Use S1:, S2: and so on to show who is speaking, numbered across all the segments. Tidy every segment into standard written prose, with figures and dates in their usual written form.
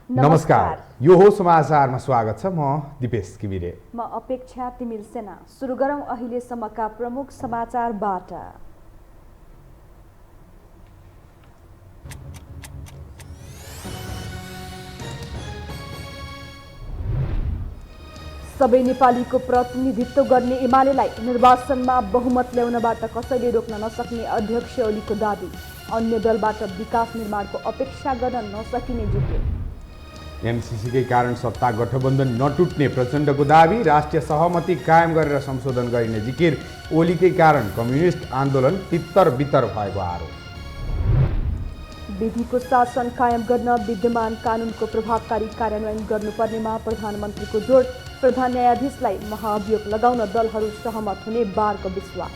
S1: नमस्कार, यो हो समाचारमा स्वागत छ। म दिपेश किमिरे।
S2: म अपेक्षा तिमिल सेना। सुरु गरौँ अहिलेसम्मका प्रमुख समाचारबाट। सबै नेपालीको प्रतिनिधित्व गर्ने एमालेलाई निर्वाचनमा बहुमत ल्याउनबाट कसैले रोक्न नसक्ने अध्यक्ष ओलीको दाबी। अन्य दलबाट विकास निर्माणको अपेक्षा गर्न नसकिने जिकिर।
S1: एमसीसीकै कारण सत्ता गठबन्धन नटुट्ने प्रचण्डको दाबी। राष्ट्रिय सहमति कायम गरेर संशोधन गरिने जिकिर। ओलीकै कारण कम्युनिस्ट आन्दोलन तित्तर बित्तर भएको आरोप।
S2: विधिको शासन कायम गर्न विद्यमान कानुनको प्रभावकारी कार्यान्वयन गर्नुपर्नेमा प्रधानमन्त्रीको जोड। प्रधान न्यायाधीशलाई महाअभियोग लगाउन दलहरू सहमत हुने बारको विश्वास।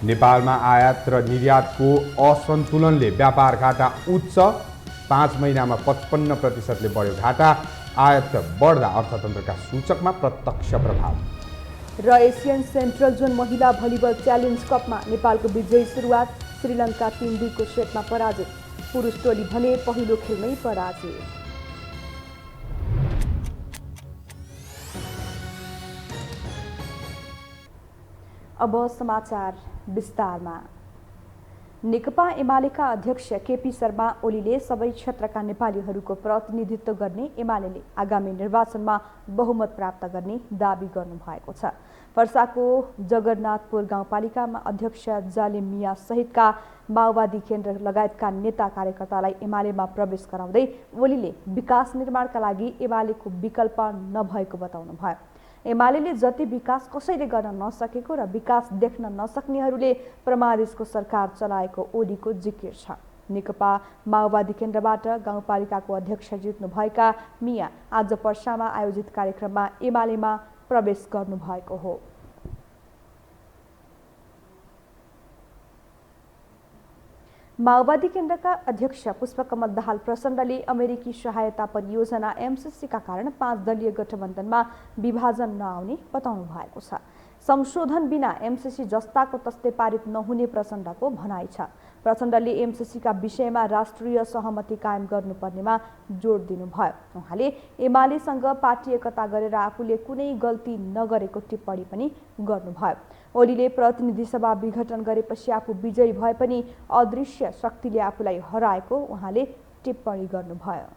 S1: नेपालमा आयात र निर्यातको असन्तुलनले व्यापार घाटा उच्च। 5 महिनामा 55%ले बढ्यो घाटा। आयात बढ्दा अर्थतन्त्रका सूचकमा प्रत्यक्ष प्रभाव।
S2: र एसियन सेन्ट्रल जोन महिला भलिबल च्यालेन्ज कपमा नेपालको विजयी सुरुवात। श्रीलङ्का 3-2 को सेटमा पराजित। पुरुष टोली भने पहिलो खेलमै पराजित। अब समाचार विस्तारमा। नेकपा एमालेका अध्यक्ष केपी शर्मा ओलीले सबै क्षेत्रका नेपालीहरूको प्रतिनिधित्व गर्ने एमालेले आगामी निर्वाचनमा बहुमत प्राप्त गर्ने दाबी गर्नुभएको छ। पर्साको जगन्नाथपुर गाउँपालिकामा अध्यक्ष जालिम मिया सहितका माओवादी केन्द्र लगायतका नेता कार्यकर्तालाई एमालेमा प्रवेश गराउँदै ओलीले विकास निर्माणका लागि एमालेको विकल्प नभएको बताउनुभयो। एमालेले जति विकास कसैले गर्न नसकेको र विकास देख्न नसक्नेहरूले परमादेशको सरकार चलाएको ओलीको जिकिर छ। नेकपा माओवादी केन्द्रबाट गाउँपालिकाको अध्यक्ष जित्नुभएका मिया आज पर्सामा आयोजित कार्यक्रममा एमालेमा प्रवेश गर्नुभएको हो। माओवादी केन्द्रका अध्यक्ष पुष्पकमल दाहाल प्रचण्डले अमेरिकी सहायता परियोजना एमसीसीका कारण 5 दलीय गठबन्धनमा विभाजन नआउने बताउनु भएको छ। संशोधन बिना एमसीसी जस्ताको तस्तै पारित नहुने प्रचण्डको भनाइ छ। प्रचण्डले एमसीसीका विषयमा राष्ट्रिय सहमति कायम गर्नुपर्नेमा जोड दिनुभयो। उहाँले एमालेसँग पार्टी एकता गरेर आफूले कुनै गल्ती नगरेको टिप्पणी पनि गर्नुभयो। ओलीले प्रतिनिधि सभा विघटन गरेपछि आफू विजयी भए पनि अदृश्य शक्तिले आफूलाई हराएको उहाँले टिप्पणी गर्नुभयो।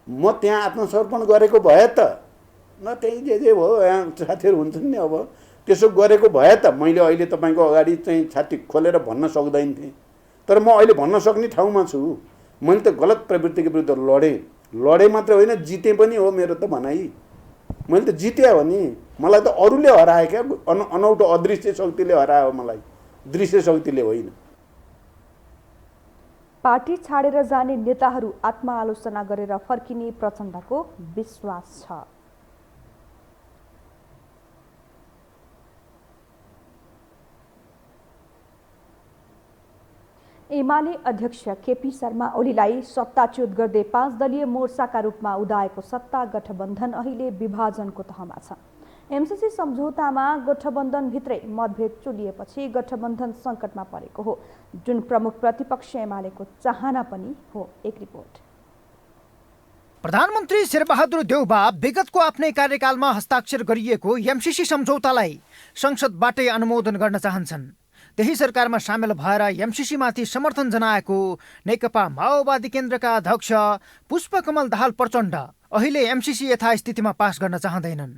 S3: म त्यहाँ आत्मसमर्पण गरेको भए त न त्यही जे भयो यहाँ साथीहरू हुन्छन् नि, अब त्यसो गरेको भए त मैले अहिले तपाईँको अगाडि चाहिँ छाती खोलेर भन्न सक्दैन थिएँ। तर म अहिले भन्न सक्ने ठाउँमा छु। मैले त गलत प्रवृत्तिको विरुद्ध लडेँ मात्र होइन, जितेँ पनि हो। मेरो त भनाइ मैले त जितेँ हो नि। मलाई त अरूले हरायो क्या, अनौठो अदृश्य शक्तिले हरायो मलाई, दृश्य शक्तिले होइन।
S2: पार्टी छाडेर जाने नेताहरू आत्मआलोचना गरेर फर्किने प्रचण्डको विश्वास छ। एमाले अध्यक्ष केपी शर्मा ओलीलाई सत्ताच्युत गर्दै 5 दलीय मोर्चाका रूपमा उदाएको सत्ता गठबन्धन अहिले विभाजनको तहमा छ। एमसीसी सम्झौतामा गठबन्धनभित्रै मतभेद चुलिएपछि गठबन्धन सङ्कटमा परेको हो, जुन प्रमुख प्रतिपक्ष एमालेको चाहना पनि हो। एक रिपोर्ट।
S4: प्रधानमन्त्री शेरबहादुर देउबा विगतको आफ्नै कार्यकालमा हस्ताक्षर गरिएको एमसीसी सम्झौतालाई संसदबाटै अनुमोदन गर्न चाहन्छन्। त्यही सरकारमा सामेल भएर एमसीसीमाथि समर्थन जनाएको नेकपा माओवादी केन्द्रका अध्यक्ष पुष्पकमल दाहाल प्रचण्ड अहिले एमसीसी यथास्थितिमा पास गर्न चाहँदैनन्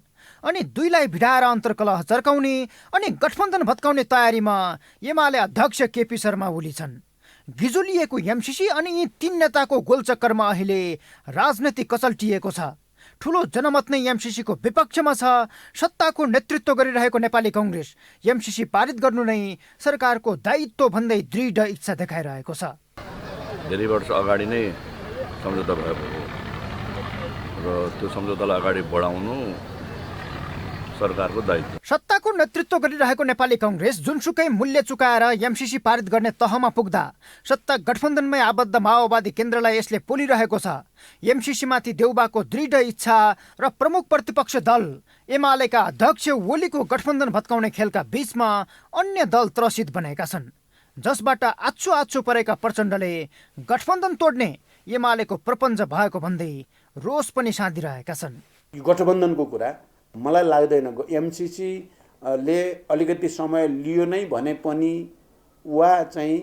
S4: अनि दुईलाई भिडाएर अन्तर्कलह चर्काउने अनि गठबन्धन भत्काउने तयारीमा एमाले अध्यक्ष केपी शर्मा ओली छन्। गिजुलिएको एमसीसी अनि यी 3 नेताको गोलचक्करमा अहिले राजनीति कचल्टिएको छ। ठुलो जनमत नै एमसीसीको विपक्षमा छ। सत्ताको नेतृत्व गरिरहेको नेपाली कांग्रेस एमसीसी पारित गर्नु नै सरकारको दायित्व भन्दै दृढ इच्छा देखाइरहेको छ।
S5: धेरै वर्ष अगाडि नै सम्झौता भएको हो र त्यो सम्झौतालाई अगाडि बढाउनु सरकारको दायित्व।
S4: सत्ताको नेतृत्व गरिरहेको नेपाली कांग्रेस जुनसुकै मूल्य चुकाएर एमसीसी पारित गर्ने तहमा पुग्दा सत्ता गठबन्धनमै आबद्ध माओवादी केन्द्रलाई यसले पोलिरहेको छ। एमसीसी माथि देउबाको दृढ इच्छा र प्रमुख प्रतिपक्ष दल एमालेका अध्यक्ष ओलीको गठबन्धन भत्काउने खेलका बीचमा अन्य दल त्रसित बनेका छन्, जसबाट आच्छु परेका प्रचण्डले गठबन्धन तोड्ने एमालेको प्रपञ्च भएको भन्दै रोष पनि साँधिरहेका छन्।
S3: गठबन्धनको कुरा मलाई लाग्दैन एमसिसीले अलिकति समय लियो नै भने पनि वा चाहिँ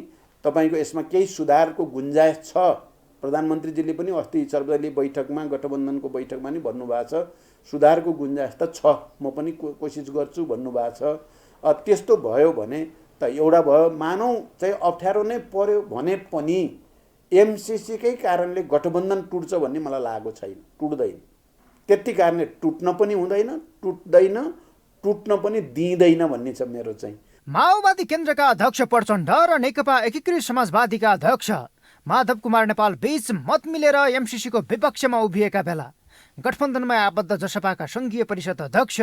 S3: तपाईँको यसमा केही सुधारको गुन्जाइस छ। प्रधानमन्त्रीजीले पनि अस्ति सर्वदलीय बैठकमा गठबन्धनको बैठकमा नि भन्नुभएको छ सुधारको गुन्जाइस त छ, म पनि कोसिस गर्छु भन्नुभएको छ। त्यस्तो भयो भने त एउटा भयो, मानौँ चाहिँ अप्ठ्यारो नै पर्यो भने पनि एमसिसीकै कारणले गठबन्धन टुट्छ भन्ने मलाई लागेको छैन, टुट्दैन। त्यति कारणले टुट्न पनि हुँदैन, टुट्दैन, टुट्न पनि दिँदैन भन्ने छ मेरो चाहिँ।
S4: माओवादी केन्द्रका अध्यक्ष प्रचण्ड र नेकपा एकीकृत समाजवादीका अध्यक्ष माधव कुमार नेपाल बीच मत मिलेर एमसिसीको विपक्षमा उभिएका बेला गठबन्धनमा आबद्ध जसपाका संघीय परिषद अध्यक्ष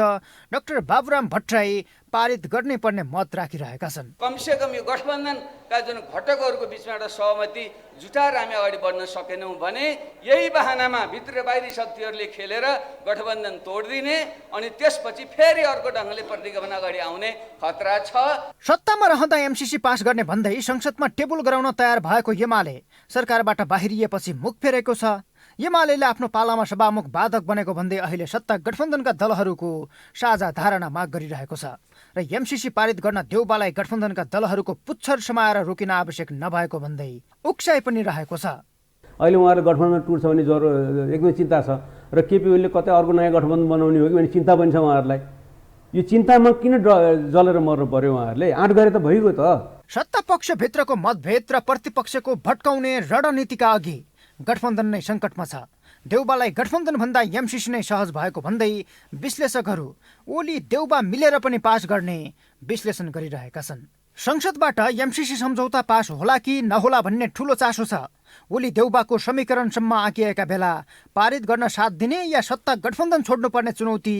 S4: डाक्टर बाबुराम भट्टराई पारित गर्नै पर्ने मत राखिरहेका छन्।
S6: कमसेकम यो गठबन्धनका जुन घटकहरूको बिचमा एउटा सहमति जुटाएर हामी अगाडि बढ्न सकेनौँ भने यही बहानामा भित्र बाहिरी शक्तिहरूले खेलेर गठबन्धन तोडिदिने अनि त्यसपछि फेरि अर्को ढङ्गले प्रतिगमन अगाडि आउने खतरा छ।
S4: सत्तामा रहँदा एमसिसी पास गर्ने भन्दै संसदमा टेबल गराउन तयार भएको एमाले सरकारबाट बाहिरिएपछि मुख फेरेको छ। एमालेले आफ्नो पालामा सभामुख बाधक बनेको भन्दै अहिले सत्ता गठबन्धनका दलहरूको साझा धारणा माग गरिरहेको छ र एमसिसी पारित गर्न देउबालाई गठबन्धनका दलहरूको पुच्छर समाएर रोकिन आवश्यक नभएको भन्दै उक्साइ पनि रहेको छ।
S7: अहिले उहाँहरू गठबन्धन टुट्छ भन्ने एकदमै चिन्ता छ र केपी ओलीले कतै अर्को नयाँ गठबन्धन बनाउने हो कि भन्ने चिन्ता पनि छ उहाँहरूलाई। यो चिन्तामा किन जलेर मर्नु पर्यो उहाँहरूले? आँट गरे त भइगयो त।
S4: सत्ता पक्षभित्रको मतभेद र प्रतिपक्षको भट्काउने रणनीतिका अघि गठबन्धन नै सङ्कटमा छ। देउबालाई गठबन्धन भन्दा एमसिसी नै सहज भएको भन्दै विश्लेषकहरू ओली देउबा मिलेर पनि पास गर्ने विश्लेषण गरिरहेका छन्। संसदबाट एमसिसी सम्झौता पास होला कि नहोला भन्ने ठूलो चासो छ। ओली देउबाको समीकरणसम्म आँकिएका बेला पारित गर्न साथ दिने या सत्ता गठबन्धन छोड्नुपर्ने चुनौती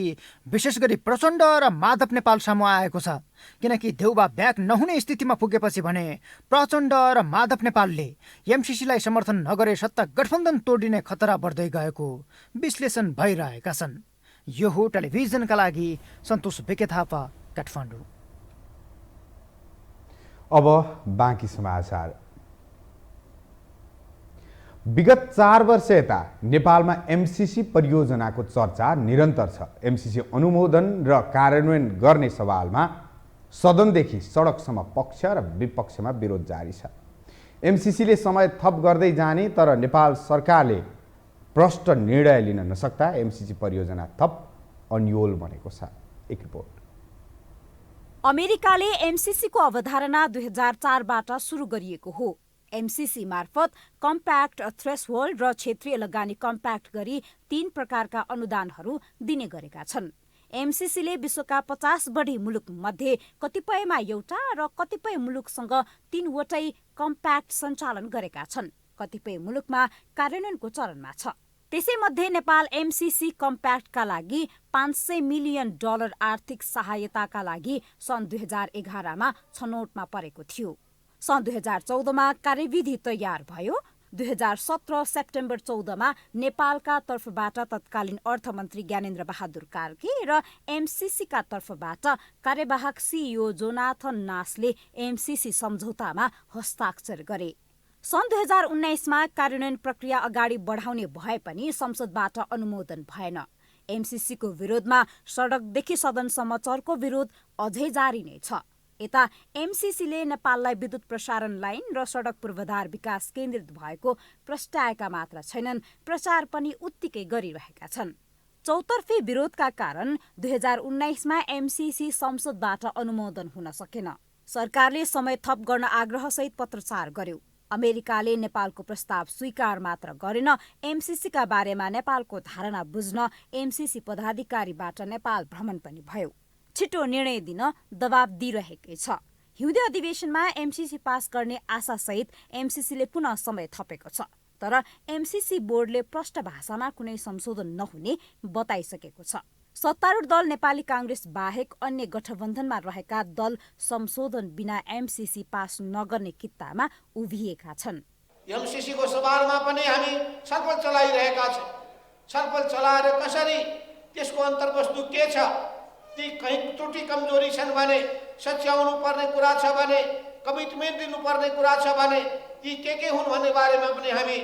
S4: विशेष गरी प्रचण्ड र माधव नेपाल सामु आएको छ, किनकि देउबा ब्याक नहुने स्थितिमा पुगेपछि भने प्रचण्ड र माधव नेपालले एमसिसीलाई समर्थन नगरे सत्ता गठबन्धन तोडिने खतरा बढ्दै गएको विश्लेषण भइरहेका छन्। यो हो टेलिभिजनका लागि सन्तोष बेके थापा, काठमाडौँ।
S1: अब बाँकी समाचार। विगत 4 वर्ष यता नेपालमा एमसिसी परियोजनाको चर्चा निरन्तर छ। एमसिसी अनुमोदन र कार्यान्वयन गर्ने सवालमा सदनदेखि सडकसम्म पक्ष र विपक्षमा विरोध जारी छ। एमसिसीले समय थप गर्दै जाने तर नेपाल सरकारले प्रष्ट निर्णय लिन नसक्दा एमसिसी परियोजना थप अन्योल बनेको छ। एक रिपोर्ट।
S8: अमेरिकाले एमसिसीको अवधारणा 2004बाट सुरु गरिएको हो। एमसिसी मार्फत कम्प्याक्ट, थ्रेसहोल्ड र क्षेत्रीय लगानी कम्प्याक्ट गरी 3 प्रकारका अनुदानहरू दिने गरेका छन्। एमसिसीले विश्वका 50 बढी मुलुक मध्ये कतिपयमा एउटा र कतिपय मुलुकसँग 3 वटै कम्प्याक्ट सञ्चालन गरेका छन्। कतिपय मुलुकमा कार्यान्वयनको चरणमा छ। त्यसैमध्ये नेपाल एमसिसी कम्प्याक्टका लागि $500 मिलियन आर्थिक सहायताका लागि सन् 2011मा छनौटमा परेको थियो। सन् 2014मा कार्यविधि तयार भयो। 2017 सेप्टेम्बर 14मा नेपालका तर्फबाट तत्कालीन अर्थमन्त्री ज्ञानेन्द्र बहादुर कार्की र एमसिसीका तर्फबाट कार्यवाहक सिइओ जोनाथन नासले एमसिसी सम्झौतामा हस्ताक्षर गरे। सन् 2019मा कार्यान्वयन प्रक्रिया अगाडि बढाउने भए पनि संसदबाट अनुमोदन भएन। एमसिसीको विरोधमा सडकदेखि सदनसम्म चर्को विरोध अझै जारी नै छ। यता एमसिसीले नेपाललाई विद्युत प्रसारण लाइन र सडक पूर्वाधार विकास केन्द्रित भएको प्रस्ट्याएका मात्र छैनन्, प्रचार पनि उत्तिकै गरिरहेका छन्। चौतर्फी विरोधका कारण 2019मा एमसिसी संसदबाट अनुमोदन हुन सकेन। सरकारले समय थप गर्न आग्रहसहित पत्रचार गर्यो। अमेरिकाले नेपालको प्रस्ताव स्वीकार मात्र गरेन, एमसिसीका बारेमा नेपालको धारणा बुझ्न एमसिसी पदाधिकारीबाट नेपाल भ्रमण पनि भयो। छिटो निर्णय दिन दबाब दिइरहेकै छ। हिउँदे अधिवेशनमा एमसिसी पास गर्ने आशासहित एमसिसीले पुनः समय थपेको छ। तर एमसिसी बोर्डले प्रष्ट भाषामा कुनै संशोधन नहुने बताइसकेको छ। सत्तारूढ दल नेपाली कांग्रेस बाहेक अन्य गठबन्धनमा रहेका दल संशोधन बिना एमसिसी पास नगर्ने कित्तामा उभिएका छन्।
S9: एमसिसीको सवालमा पनि हामी छलफल चलाइरहेका छौँ। छलफल चलाएर कसरी त्यसको अन्तर्वस्तु के छ, ती कहीँ त्रुटि कमजोरी छन् भने, सच्याउनु पर्ने कुरा छ भने, कमिटमेन्ट दिनुपर्ने कुरा छ भने ती के हुन् भन्ने बारेमा पनि हामी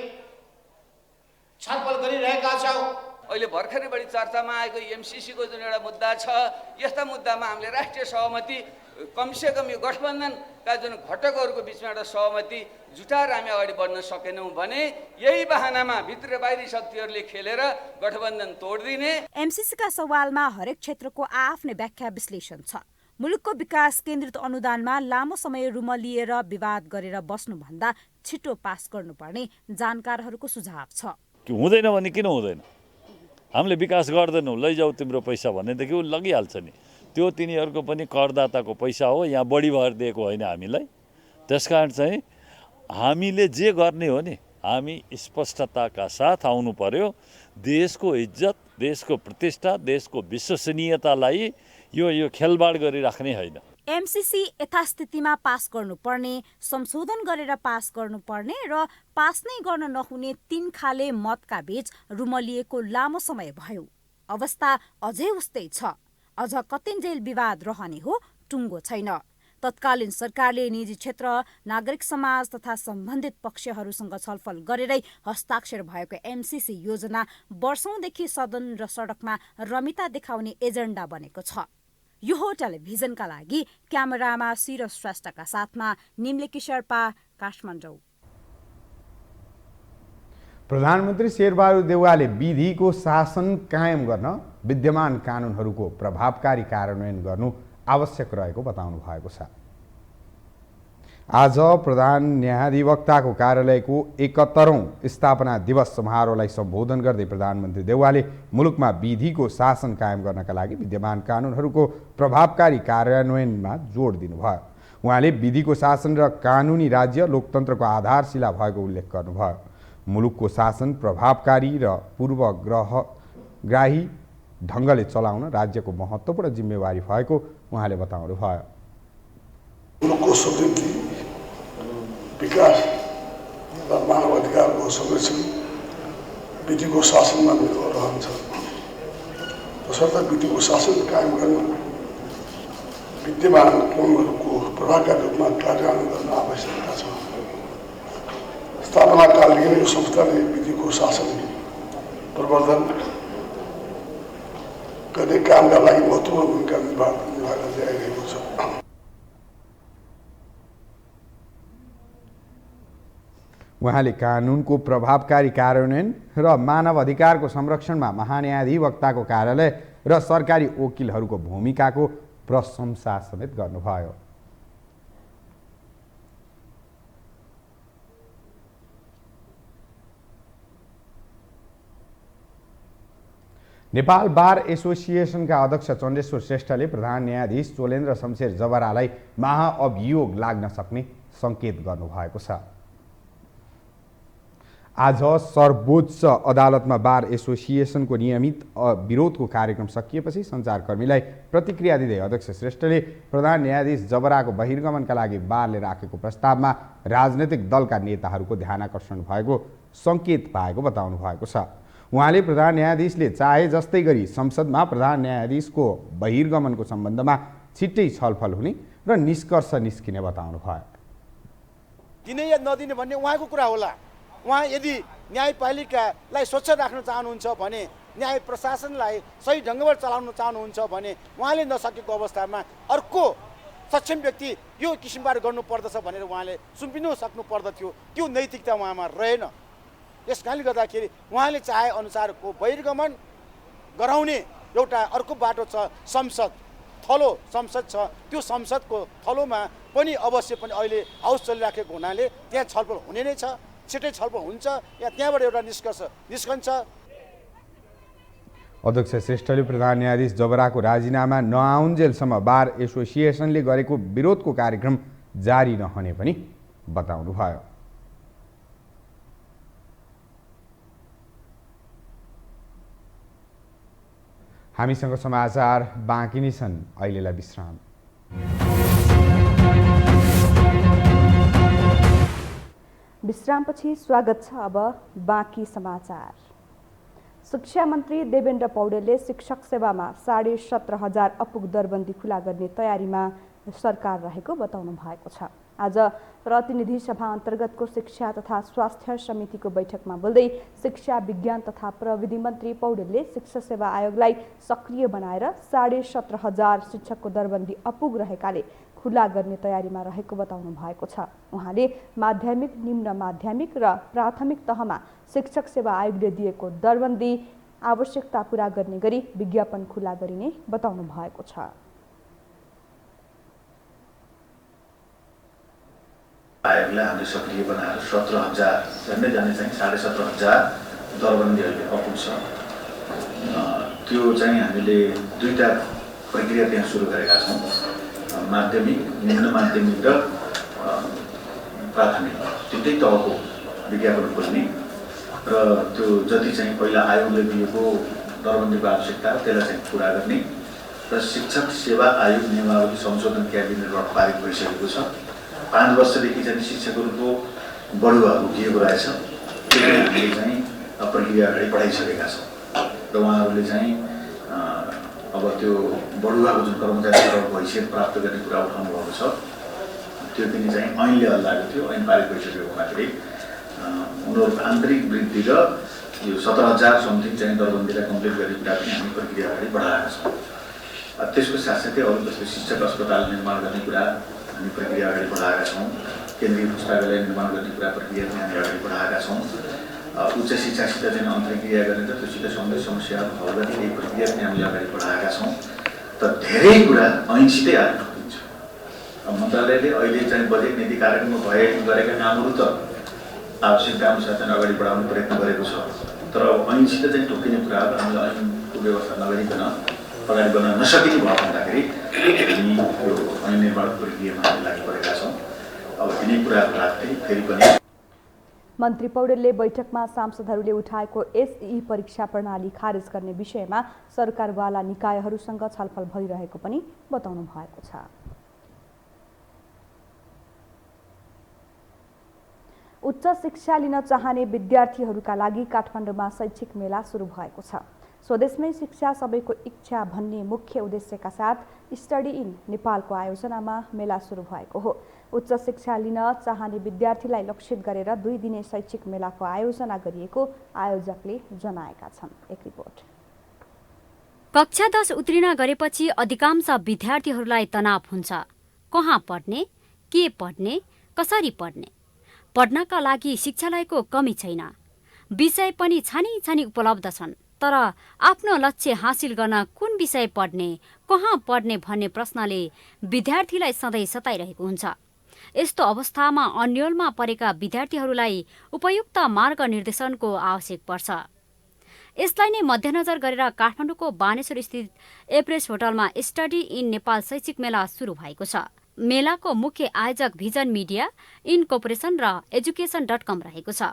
S9: छलफल गरिरहेका छौँ।
S6: अहिले भर्खरै बढी चर्चामा आएको एमसिसीको जुन एउटा मुद्दा छ, यस्ता मुद्दामा हामीले राष्ट्रिय सहमति कमसेकम यो गठबन्धनका जुन घटकहरूको बिचमा एउटा सहमति जुटाएर हामी अगाडि बढ्न सकेनौँ भने यही बहानामा भित्र बाहिरी शक्तिहरूले खेलेर गठबन्धन तोडिदिने।
S8: एमसिसीका सवालमा हरेक क्षेत्रको आफ्नै व्याख्या विश्लेषण छ। मुलुकको विकास केन्द्रित अनुदानमा लामो समय रुमलिएर विवाद गरेर बस्नुभन्दा छिटो पास गर्नुपर्ने जानकारहरूको सुझाव छ।
S10: हुँदैन भने किन हुँदैन? हामीले विकास गर्दैनौँ, लैजाऊ तिम्रो पैसा भनेदेखि ऊ लगिहाल्छ नि। त्यो तिनीहरूको पनि करदाताको पैसा हो, यहाँ बढी भएर दिएको होइन हामीलाई। त्यसकारण चाहिँ हामीले जे गर्ने हो नि, हामी स्पष्टताका साथ आउनु पर्यो। देशको इज्जत, देशको प्रतिष्ठा, देशको विश्वसनीयतालाई यो खेलबाड गरिराख्ने होइन।
S8: एमसिसी यथास्थितिमा पास गर्नुपर्ने, संशोधन गरेर पास गर्नुपर्ने र पास नै गर्न नहुने 3 खाले मतका बीच रुमलिएको लामो समय भयो। अवस्था अझै उस्तै छ। अझ कतिन्जेल विवाद रहने हो, टुङ्गो छैन। तत्कालीन सरकारले निजी क्षेत्र, नागरिक समाज तथा सम्बन्धित पक्षहरूसँग छलफल गरेरै हस्ताक्षर भएको एमसिसी योजना वर्षौंदेखि सदन र सडकमा रमिता देखाउने एजेन्डा बनेको छ। यो हो टेलिभिजनका लागि क्यामेरामा सिरज श्रेष्ठका साथमा निम्लेकी शेर्पा, काठमाडौँ।
S1: प्रधानमन्त्री शेरबहादुर देउवाले विधिको शासन कायम गर्न विद्यमान कानुनहरूको प्रभावकारी कार्यान्वयन गर्नु आवश्यक रहेको बताउनु भएको छ। आज प्रधान न्यायाधिवक्ताको कार्यालयको 71औं स्थापना दिवस समारोहलाई सम्बोधन गर्दै प्रधानमन्त्री देउवाले मुलुकमा विधिको शासन कायम गर्नका लागि विद्यमान कानुनहरूको प्रभावकारी कार्यान्वयनमा जोड दिनुभयो। उहाँले विधिको शासन र कानुनी राज्य लोकतन्त्रको आधारशिला भएको उल्लेख गर्नुभयो। मुलुकको शासन प्रभावकारी र पूर्वग्राही ढङ्गले चलाउन राज्यको महत्त्वपूर्ण जिम्मेवारी भएको उहाँले बताउनुभयो।
S11: मुलुकको समृद्धि, विकास र मानव अधिकारको संरक्षण विधिको शासनमा निर्भर रहन्छ। तसर्थ विधिको शासन कायम गर्न विद्यमान कानुनहरूको प्रभावकारी रूपमा कार्यान्वयन गर्न आवश्यकता छ। स्थापना कालदेखि नै यो संस्थाले विधिको शासन प्रवर्धन गर्ने कामका लागि महत्त्वपूर्ण भूमिका निभाएर आइरहेको छ।
S1: उहाँले कानुनको प्रभावकारी कार्यान्वयन र मानव अधिकारको संरक्षणमा महान्यायाधिवक्ताको कार्यालय र सरकारी वकिलहरूको भूमिकाको प्रशंसा समेत गर्नुभयो। नेपाल बार एसोसिएसनका अध्यक्ष चण्डेश्वर श्रेष्ठले प्रधान न्यायाधीश चोलेन्द्र शमशेर जबरालाई महाअभियोग लाग्न सक्ने सङ्केत गर्नुभएको छ। आज सर्वोच्च अदालतमा बार एसोसिएसनको नियमित विरोधको कार्यक्रम सकिएपछि सञ्चारकर्मीलाई प्रतिक्रिया दिँदै अध्यक्ष श्रेष्ठले प्रधान न्यायाधीश जबराको बहिर्गमनका लागि बारले राखेको प्रस्तावमा राजनैतिक दलका नेताहरूको ध्यानाकर्षण भएको सङ्केत पाएको बताउनु भएको छ। उहाँले प्रधान न्यायाधीशले चाहे जस्तै गरी संसदमा प्रधान न्यायाधीशको बहिर्गमनको सम्बन्धमा छिट्टै छलफल हुने र निष्कर्ष निस्किने बताउनु भयो।
S9: दिने या नदिने भन्ने उहाँको कुरा होला। उहाँ यदि न्यायपालिकालाई स्वच्छ राख्न चाहनुहुन्छ भने, न्याय प्रशासनलाई सही ढङ्गबाट चलाउन चाहनुहुन्छ भने उहाँले नसकेको अवस्थामा अर्को सक्षम व्यक्ति यो किसिमबाट गर्नुपर्दछ भनेर उहाँले सुम्पिनु सक्नु पर्दथ्यो। त्यो नैतिकता उहाँमा रहेन। यस कारणले गर्दाखेरि उहाँले चाहे अनुसारको बहिर्गमन गराउने एउटा अर्को बाटो छ। संसद थलो संसद छ, त्यो संसदको थलोमा पनि अवश्य पनि अहिले हाउस चलिराखेको हुनाले त्यहाँ छलफल हुने नै छ। छिटै छलफल हुन्छ या त्यहाँबाट एउटा निष्कर्ष निस्कन्छ।
S1: अध्यक्ष श्रेष्ठले प्रधान न्यायाधीश जबराको राजीनामा नआउन्जेलसम्म बार एसोसिएसनले गरेको विरोधको कार्यक्रम जारी रहने पनि बताउनुभयो। हामीसँग समाचार बाँकी नै छन्। अहिलेलाई विश्राम।
S2: विश्रामपछि स्वागत छ। अब बाँकी समाचार। शिक्षा मन्त्री देवेन्द्र पौडेलले शिक्षक सेवामा 17,500 अपुग दरबन्दी खुला गर्ने तयारीमा सरकार रहेको बताउनु भएको छ। आज प्रतिनिधि सभा अन्तर्गतको शिक्षा तथा स्वास्थ्य समितिको बैठकमा बोल्दै शिक्षा विज्ञान तथा प्रविधि मन्त्री पौडेलले शिक्षा सेवा आयोगलाई सक्रिय बनाएर 17,500 शिक्षकको दरबन्दी अपुग रहेकाले खुला गर्ने तयारीमा रहेको बताउनु भएको छ। उहाँले माध्यमिक, निम्न माध्यमिक र प्राथमिक तहमा शिक्षक सेवा आयोगले दिएको दरबन्दी आवश्यकता पूरा गर्ने गरी विज्ञापन खुला गरिने बताउनु भएको छ।
S12: आयोगलाई हामीले सक्रिय बनाएर 17,000 झन्डै जाने चाहिँ 17,500 दरबन्दी अहिले अपुग छ। त्यो चाहिँ हामीले 2टा प्रक्रिया त्यहाँ सुरु गरेका छौँ, माध्यमिक, निम्न माध्यमिक र प्राथमिक तिनटै तहको विज्ञापन खोल्ने र त्यो जति चाहिँ पहिला आयोगले दिएको दरबन्दीको आवश्यकता त्यसलाई चाहिँ पुरा गर्ने र शिक्षक सेवा आयोग नियमावली संशोधन क्याबिनेटबाट पारित भइसकेको छ। 5 वर्षदेखि चाहिँ शिक्षकहरूको बढुवा उठिएको रहेछ, त्यो हामीले चाहिँ प्रक्रिया अगाडि बढाइसकेका छौँ र उहाँहरूले चाहिँ अब त्यो बढुवाको जुन कर्मचारीहरूको हैसियत प्राप्त गर्ने कुरा उठाउनु भएको छ, त्यो पनि चाहिँ ऐनले हल्लाएको थियो। ऐन पारित भइसकेको हुँदाखेरि उनीहरूको आन्तरिक वृद्धि र यो 17,000 समथिङ चाहिँ दरबन्दीलाई कम्प्लिट गर्ने कुरा पनि हामी प्रक्रिया अगाडि बढाएका छौँ। त्यसको साथसाथै अरू जस्तै शिक्षक अस्पताल निर्माण गर्ने कुरा हामी प्रक्रिया अगाडि बढाएका छौँ। केन्द्रीय पुस्तकालय निर्माण गर्ने कुरा प्रक्रिया पनि हामी अगाडि बढाएका छौँ। उच्च शिक्षासित चाहिँ अन्तर्क्रिया गर्ने र त्योसित सम्बन्धित समस्याहरू हल गर्ने यही प्रक्रिया पनि हामीले अगाडि बढाएका छौँ। त धेरै कुरा ऐनसितै आएर ठोकिन्छ। मन्त्रालयले अहिले चाहिँ बजेट नीति कार्यक्रममा गरेका कामहरू त आवश्यकता अनुसार चाहिँ अगाडि बढाउने प्रयत्न गरेको छ, तर ऐनसित चाहिँ ठोकिने कुराहरू हामीले ऐनको व्यवस्था नगरिकन अगाडि बढ्न नसकिने भएको हुँदाखेरि हामी यो ऐन निर्माण प्रक्रियामा हामी लागिपरेका छौँ। अब यिनै कुराहरू राख्दै फेरि पनि
S2: मन्त्री पौडेलले बैठकमा सांसदहरूले उठाएको एसई परीक्षा प्रणाली खारेज गर्ने विषयमा सरकारवाला निकायहरूसँग छलफल भइरहेको पनि बताउनु भएको छ। उच्च शिक्षा लिन चाहने विद्यार्थीहरूका लागि काठमाडौँमा शैक्षिक मेला सुरु भएको छ। स्वदेशमै शिक्षा सबैको इच्छा भन्ने मुख्य उद्देश्यका साथ स्टडी इन नेपालको आयोजनामा मेला सुरु भएको हो। उच्च शिक्षा लिन चाहने विद्यार्थीलाई लक्षित गरेर 2 दिने शैक्षिक मेलाको आयोजना गरिएको आयोजकले जनाएका छन्। एक रिपोर्ट।
S13: कक्षा 10 उत्तीर्ण गरेपछि अधिकांश विद्यार्थीहरूलाई तनाव हुन्छ। कहाँ पढ्ने, के पढ्ने, कसरी पढ्ने? पढ्नका लागि शिक्षालयको कमी छैन, विषय पनि छानी उपलब्ध छन्, तर आफ्नो लक्ष्य हासिल गर्न कुन विषय पढ्ने, कहाँ पढ्ने भन्ने प्रश्नले विद्यार्थीलाई सधैँ सताइरहेको हुन्छ। यस्तो अवस्थामा अन्योलमा परेका विद्यार्थीहरूलाई उपयुक्त मार्गनिर्देशनको आवश्यक पर्छ। यसलाई नै मध्यनजर गरेर काठमाडौँको बानेश्वर स्थित एभरेस्ट होटलमा स्टडी इन नेपाल शैक्षिक मेला सुरु भएको छ। मेलाको मुख्य आयोजक भिजन मिडिया, इनकर्पोरेसन र एजुकेसन.com रहेको छ।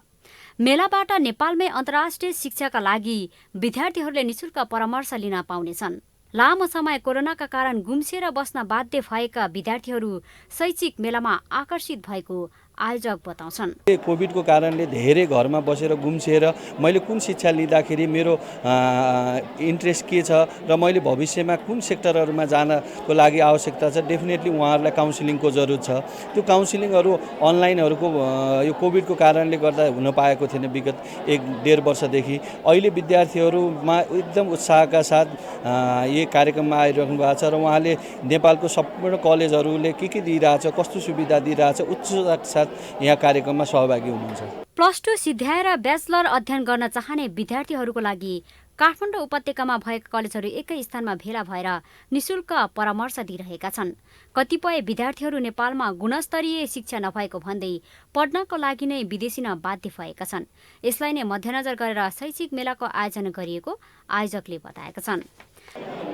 S13: मेलाबाट नेपालमै अन्तर्राष्ट्रिय शिक्षाका लागि विद्यार्थीहरूले निशुल्क परामर्श लिन पाउनेछन्। लामो समय कोरोनाका कारण गुम्सिएर बस्न बाध्य भएका विद्यार्थीहरू शैक्षिक मेलामा आकर्षित भएको आयोजक बताउँछन्।
S14: कोभिडको कारणले धेरै घरमा बसेर गुम्सिएर मैले कुन शिक्षा लिँदाखेरि मेरो इन्ट्रेस्ट के छ र मैले भविष्यमा कुन सेक्टरहरूमा जानको लागि आवश्यकता छ, डेफिनेटली उहाँहरूलाई काउन्सिलिङको जरुरत छ। त्यो काउन्सिलिङहरू अनलाइनहरूको यो कोभिडको कारणले गर्दा हुन पाएको थिएन विगत 1-1.5 वर्षदेखि। अहिले विद्यार्थीहरूमा एकदम उत्साहका साथ यो कार्यक्रममा आइरहनु भएको छ र उहाँले नेपालको सम्पूर्ण कलेजहरूले के दिइरहेछ, कस्तो सुविधा दिइरहेछ, उच्चताका साथ यहाँ कार्यक्रममा सहभागी हुनुहुन्छ।
S13: +2 सिद्ध्याएर ब्याचलर अध्ययन गर्न चाहने विद्यार्थीहरूको लागि काठमाडौँ उपत्यकामा भएका कलेजहरू एकै स्थानमा भेला भएर निशुल्क परामर्श दिइरहेका छन्। कतिपय विद्यार्थीहरू नेपालमा गुणस्तरीय शिक्षा नभएको भन्दै पढ्नको लागि नै विदेशी न बाध्य भएका छन्। यसलाई नै मध्यनजर गरेर शैक्षिक मेलाको आयोजना गरिएको आयोजकले बताएका छन्।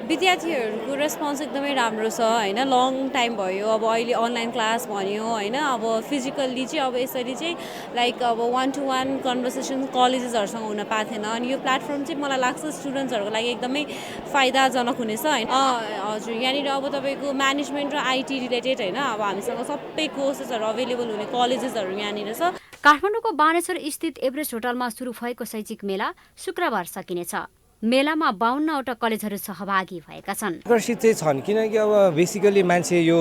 S15: विद्यार्थीहरूको रेस्पोन्स एकदमै राम्रो छ हैन। लङ टाइम भयो, अब अहिले अनलाइन क्लास भन्यो हैन। अब फिजिकल्ली चाहिँ अब यसरी चाहिँ लाइक अब 1-to-1 कन्भर्सेसन कलेजेसहरूसँग हुन पाएको थिएन। अनि यो प्लेटफर्म चाहिँ मलाई लाग्छ स्टुडेन्ट्सहरूको लागि एकदमै फाइदाजनक हुनेछ हैन। हजुर, यहाँनिर अब तपाईँको म्यानेजमेन्ट र आइटी रिलेटेड हैन, अब हामीसँग सबै कोर्सेसहरू अवेलेबल हुने कलेजेसहरू यहाँनिर छ।
S13: काठमाडौँको बानेश्वर स्थित एभरेस्ट होटलमा सुरु भएको शैक्षिक मेला शुक्रबार सकिनेछ। मेलामा 52वटा कलेजहरू सहभागी भएका छन्।
S16: आकर्षित चाहिँ छन् किनकि अब बेसिकली मान्छे यो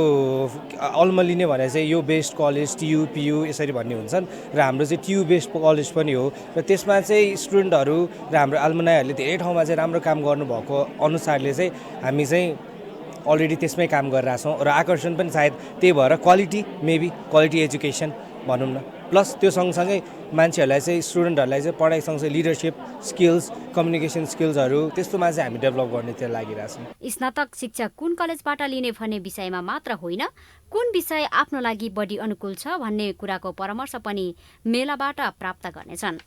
S16: अल्मलिने भने चाहिँ यो बेस्ड कलेज टियु पियु यसरी भन्ने हुन्छन् र हाम्रो चाहिँ टियु बेस्ड कलेज पनि हो र त्यसमा चाहिँ स्टुडेन्टहरू र हाम्रो आल्मनाईहरूले धेरै ठाउँमा चाहिँ राम्रो काम गर्नुभएको अनुसारले चाहिँ हामी चाहिँ अलरेडी त्यसमै काम गरिरहेछौँ र आकर्षण पनि सायद त्यही भएर क्वालिटी एजुकेसन भनौँ न। प्लस त्यो सँगसँगै मान्छेहरूलाई चाहिँ स्टुडेन्टहरूलाई चाहिँ पढाइ सँगसँगै लिडरसिप स्किल्स कम्युनिकेसन स्किल्सहरू त्यस्तोमा चाहिँ हामी डेभलप गर्नेतिर लागिरहेछौँ।
S13: स्नातक शिक्षा कुन कलेजबाट लिने भन्ने विषयमा मात्र होइन, कुन विषय आफ्नो लागि बढी अनुकूल छ भन्ने कुराको परामर्श पनि मेलाबाट प्राप्त गर्नेछन्।